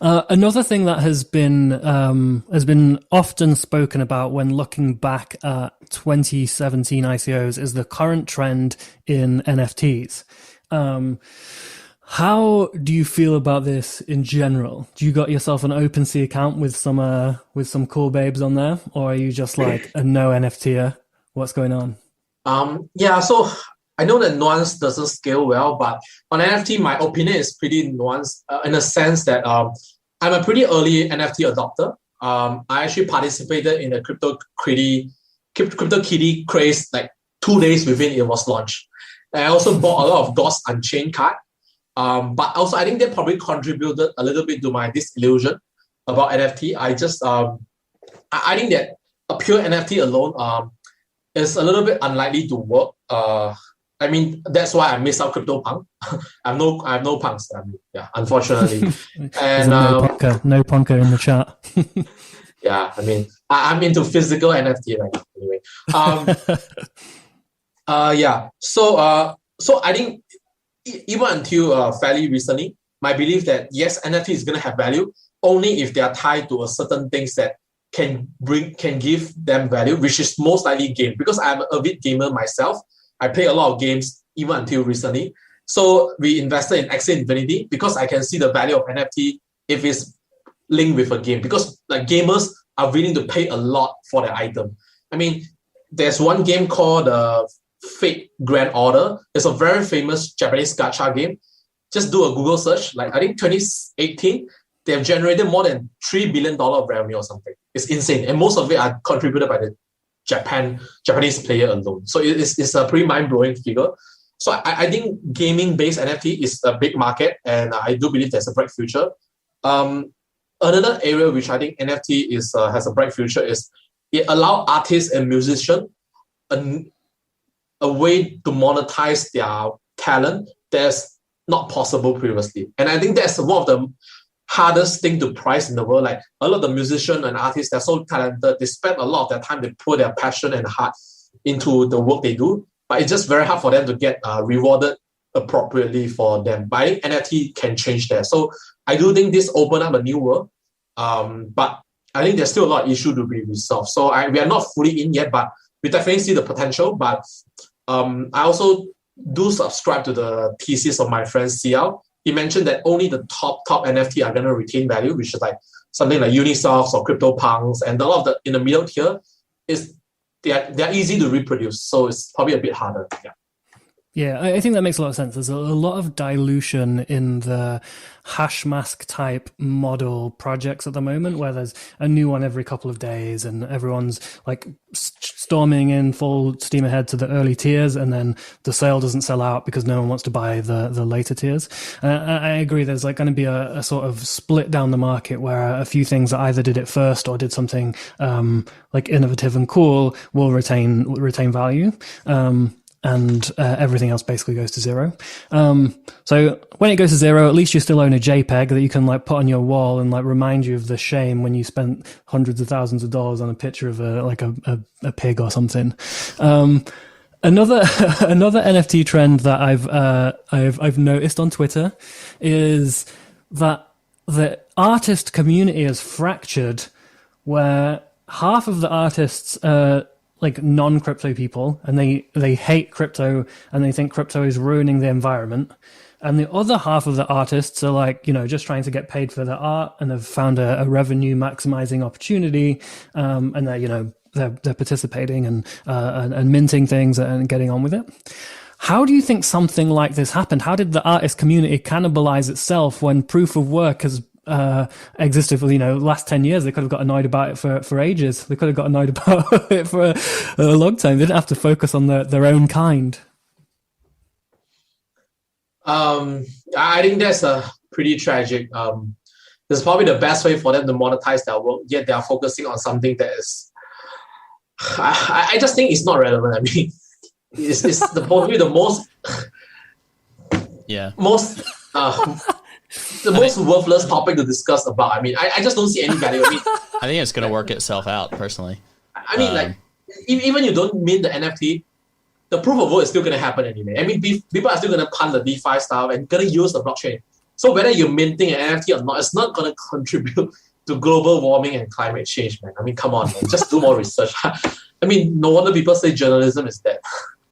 Another thing that has been often spoken about when looking back at 2017 ICOs is the current trend in NFTs. How do you feel about this in general? Do you got yourself an OpenSea account with some cool babes on there, or are you just like a no NFTer? What's going on? Yeah, so I know that nuance doesn't scale well, but on NFT, my opinion is pretty nuanced in a sense that I'm a pretty early NFT adopter. I actually participated in the crypto kitty craze like 2 days within it was launched. I also bought a lot of Ghost Unchained card. But also I think that probably contributed a little bit to my disillusion about NFT. I think that a pure NFT alone is a little bit unlikely to work. I mean, that's why I miss out CryptoPunk. I have no punks. I mean, yeah, unfortunately. There's a no punker in the chat. Yeah, I mean, I'm into physical NFT right now. Anyway, yeah. So I think even until fairly recently, my belief that yes, NFT is going to have value only if they are tied to a certain things that can give them value, which is most likely game. Because I'm an avid gamer myself, I play a lot of games even until recently. So we invested in Axie Infinity because I can see the value of NFT if it's linked with a game. Because like gamers are willing to pay a lot for the item. I mean, there's one game called Fate Grand Order. It's a very famous Japanese gacha game. Just do a Google search. Like I think 2018, they have generated more than $3 billion of revenue or something. It's insane. And most of it are contributed by the Japanese player alone. So it's a pretty mind-blowing figure. So I think gaming-based NFT is a big market, and I do believe there's a bright future. Another area which I think NFT has a bright future is it allows artists and musicians a way to monetize their talent that's not possible previously. And I think that's one of the hardest thing to price in the world. Like a lot of the musicians and artists, they're so talented. They spend a lot of their time, they put their passion and heart into the work they do. But it's just very hard for them to get rewarded appropriately for them. But I think NFT can change that. So I do think this opened up a new world. But I think there's still a lot of issues to be resolved. So we are not fully in yet, but we definitely see the potential. But I also do subscribe to the thesis of my friend CL. He mentioned that only the top NFT are going to retain value, which is like something like Unisofts or CryptoPunks, and a lot of the in the middle tier is they're easy to reproduce, so it's probably a bit harder. Yeah. Yeah, I think that makes a lot of sense. There's a lot of dilution in the hash mask type model projects at the moment, where there's a new one every couple of days and everyone's like storming in full steam ahead to the early tiers, and then the sale doesn't sell out because no one wants to buy the later tiers. I agree there's like going to be a sort of split down the market where a few things that either did it first or did something like innovative and cool will retain value. And everything else basically goes to zero. So when it goes to zero, at least you still own a JPEG that you can like put on your wall and like remind you of the shame when you spent hundreds of thousands of dollars on a picture of a pig or something. Another NFT trend that I've noticed on Twitter is that the artist community is fractured, where half of the artists like non-crypto people, and they hate crypto and they think crypto is ruining the environment. And the other half of the artists are like, just trying to get paid for their art and have found a revenue maximizing opportunity. And they're participating and minting things and getting on with it. How do you think something like this happened? How did the artist community cannibalize itself when proof of work has existed for last 10 years? They could have got annoyed about it for ages. They could have got annoyed about it for a long time. They didn't have to focus on their own kind. I think that's pretty tragic. This is probably the best way for them to monetize their work, yet they are focusing on something that is I just think it's not relevant. I mean, it's probably the most most worthless topic to discuss about. I mean, I just don't see any value. I mean, I think it's going to work itself out personally. I mean, like even you don't mint the NFT, the proof of work is still going to happen anyway. I mean, people are still going to punt the DeFi stuff and going to use the blockchain. So whether you're minting an NFT or not, it's not going to contribute to global warming and climate change, man. I mean, come on, man. Just do more research. I mean, no wonder people say journalism is dead.